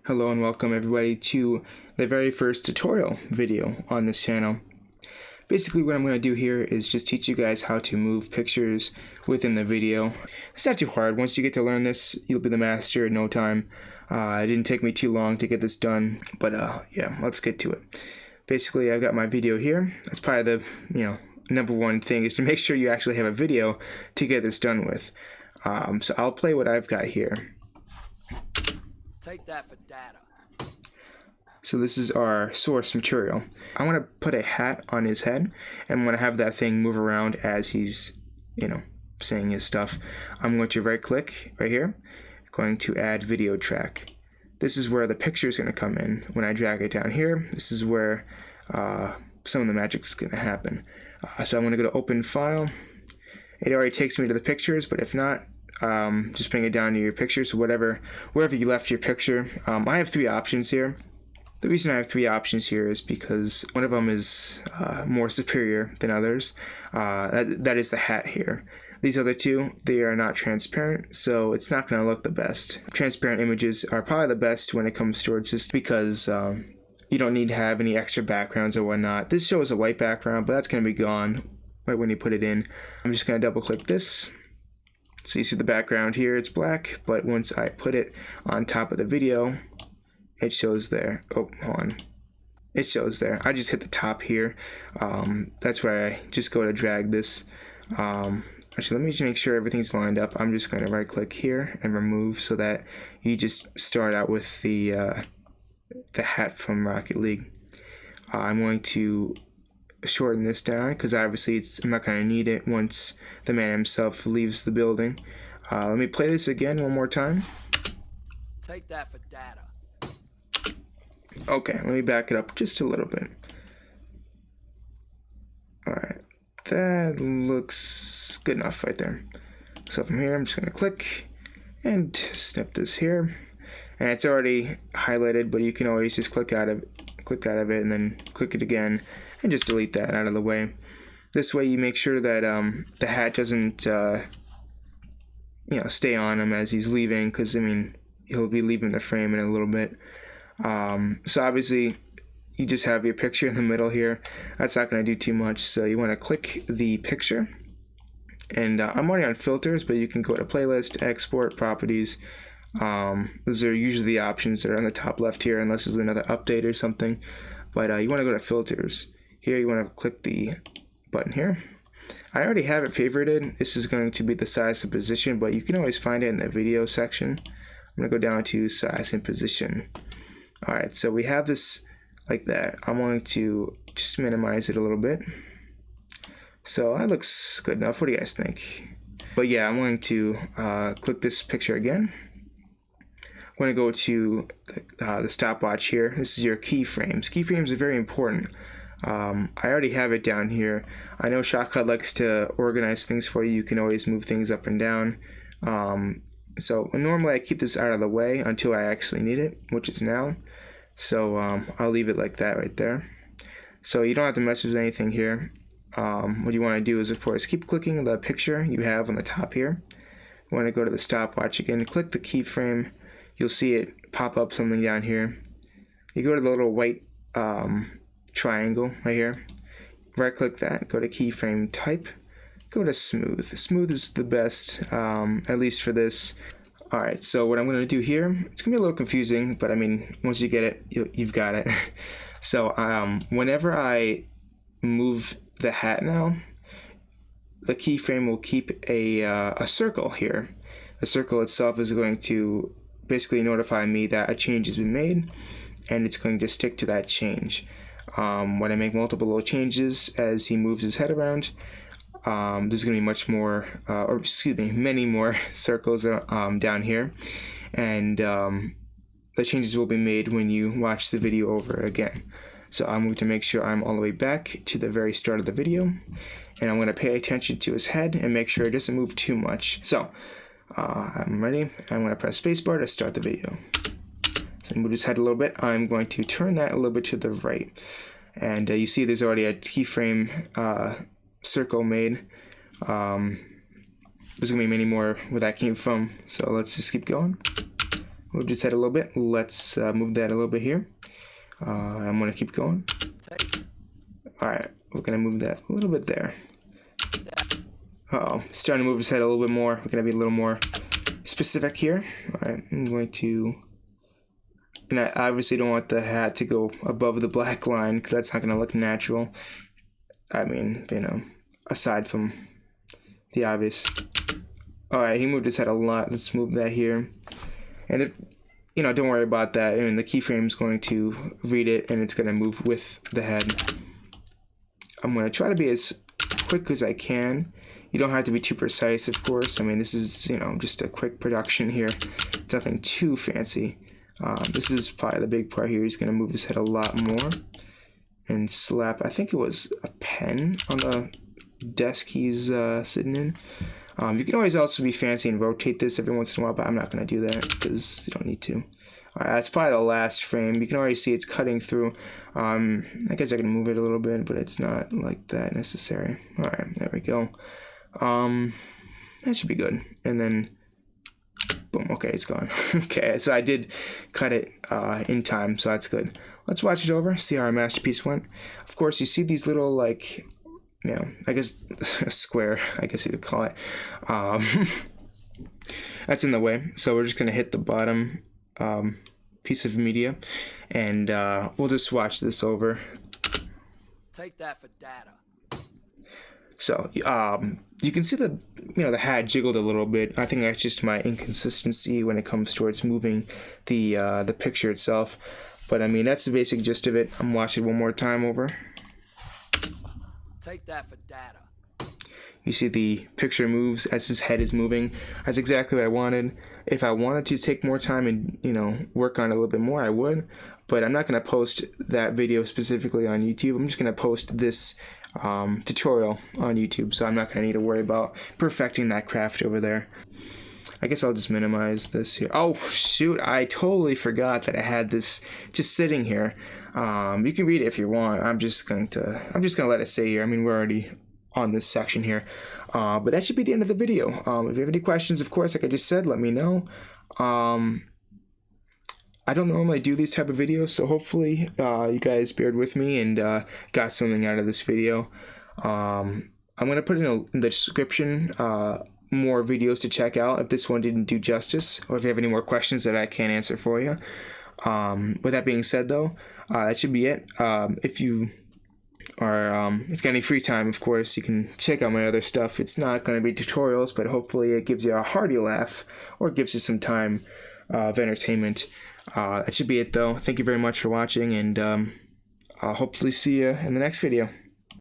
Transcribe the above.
Hello and welcome everybody to the very first tutorial video on this channel. Basically what I'm going to do here is just teach you guys how to move pictures within the video. It's not too hard. Once you get to learn this, you'll be the master in no time. It didn't take me too long to get this done, but yeah, let's get to it. Basically I've got my video here. That's probably the number one thing is to make sure you actually have a video to get this done with. So I'll play what I've got here. Take that for data. So this is our source material. I want to put a hat on his head and want to have that thing move around as he's, saying his stuff. I'm going to right click right here, going to add video track. This is where the picture is going to come in. When I drag it down here, this is where some of the magic is going to happen. So I'm going to go to open file. It already takes me to the pictures, but if not, just bring it down to your pictures, so wherever you left your picture. I have three options here. The reason I have three options here is because one of them is more superior than others. That is the hat here. These other two, they are not transparent, so it's not going to look the best. Transparent images are probably the best when it comes towards this because you don't need to have any extra backgrounds or whatnot. This shows a white background, but that's going to be gone right when you put it in. I'm just going to double click this. So you see the background here, it's black, but once I put it on top of the video, it shows there. Oh, hold on. It shows there. I just hit the top here. That's where I just go to drag this. Actually, let me just make sure everything's lined up. I'm just going to right click here and remove so that you just start out with the hat from Rocket League. I'm going to shorten this down because obviously I'm not going to need it once the man himself leaves the building. Let me play this again one more time. Take that for data. Okay, let me back it up just a little bit. Alright, that looks good enough right there. So from here I'm just going to click and snip this here, and it's already highlighted, but you can always just click out of it and then click it again and just delete that out of the way. This way you make sure that the hat doesn't stay on him as he's leaving, because he'll be leaving the frame in a little bit. So obviously you just have your picture in the middle here. That's not going to do too much, so you want to click the picture, and I'm already on filters, but you can go to playlist, export, properties. Those are usually the options that are on the top left here, unless there's another update or something. But you want to go to filters. Here you want to click the button here. I already have it favorited. This is going to be the size and position, but you can always find it in the video section. I'm going to go down to size and position. Alright, so we have this like that. I'm going to just minimize it a little bit. So that looks good enough. What do you guys think? But yeah, I'm going to click this picture again. I'm going to go to the stopwatch here. This is your keyframes. Keyframes are very important. I already have it down here. I know Shotcut likes to organize things for you. You can always move things up and down. So normally I keep this out of the way until I actually need it, which is now. So I'll leave it like that right there. So you don't have to mess with anything here. What you want to do is, of course, keep clicking the picture you have on the top here. You want to go to the stopwatch again, click the keyframe. You'll see it pop up something down here. You go to the little white triangle right here. Right click that, go to keyframe type, go to smooth. Smooth is the best, at least for this. Alright, so what I'm going to do here, it's going to be a little confusing, but once you get it, you've got it. So whenever I move the hat now, the keyframe will keep a circle here. The circle itself is going to basically notify me that a change has been made, and it's going to stick to that change. When I make multiple little changes as he moves his head around, there's going to be many more circles down here, and the changes will be made when you watch the video over again. So I'm going to make sure I'm all the way back to the very start of the video, and I'm going to pay attention to his head and make sure it doesn't move too much. So I'm ready. I'm going to press spacebar to start the video. So move his head a little bit. I'm going to turn that a little bit to the right, and you see there's already a keyframe circle made. There's gonna be many more where that came from, so let's just keep going. Move his head a little bit. Let's move that a little bit here. I'm gonna keep going. Alright, we're gonna move that a little bit there. Uh-oh, starting to move his head a little bit more. We're gonna be a little more specific here. Alright, I'm going to... And I obviously don't want the hat to go above the black line, because that's not gonna look natural. I mean, you know, aside from the obvious. Alright, he moved his head a lot. Let's move that here. And it, you know, don't worry about that. I mean, the keyframe is going to read it, and it's going to move with the head. I'm going to try to be as quick as I can. You don't have to be too precise, of course. I mean, this is, you know, just a quick production here. It's nothing too fancy. This is probably the big part here. He's going to move his head a lot more and slap, I think it was a pen on the desk he's sitting in. You can always also be fancy and rotate this every once in a while, but I'm not going to do that because you don't need to. Alright, that's probably the last frame. You can already see it's cutting through. I guess I can move it a little bit, but it's not like that necessary. Alright, there we go. That should be good. And then, boom, okay, it's gone. Okay, so I did cut it in time, so that's good. Let's watch it over, see how our masterpiece went. Of course, you see these little, like... you know, I guess a square, I guess you could call it. That's in the way. So we're just going to hit the bottom piece of media, and we'll just watch this over. Take that for data. So you can see the, you know, the hat jiggled a little bit. I think that's just my inconsistency when it comes towards moving the picture itself. But I mean, that's the basic gist of it. I'm watching it one more time over. Take that for data. You see the picture moves as his head is moving. That's exactly what I wanted. If I wanted to take more time and, you know, work on it a little bit more, I would. But I'm not going to post that video specifically on YouTube. I'm just going to post this tutorial on YouTube. So I'm not going to need to worry about perfecting that craft over there. I guess I'll just minimize this here. Oh, shoot. I totally forgot that I had this just sitting here. You can read it if you want. I'm just gonna let it stay here. I mean, we're already on this section here. But that should be the end of the video. If you have any questions, of course, like I just said, let me know. I don't normally do these type of videos, so hopefully you guys bared with me and got something out of this video. I'm gonna put in the description more videos to check out if this one didn't do justice, or if you have any more questions that I can't answer for you. With that being said, though, that should be it. If you got any free time, of course, you can check out my other stuff. It's not going to be tutorials, but hopefully it gives you a hearty laugh, or it gives you some time of entertainment. That should be it, though. Thank you very much for watching, and I'll hopefully see you in the next video.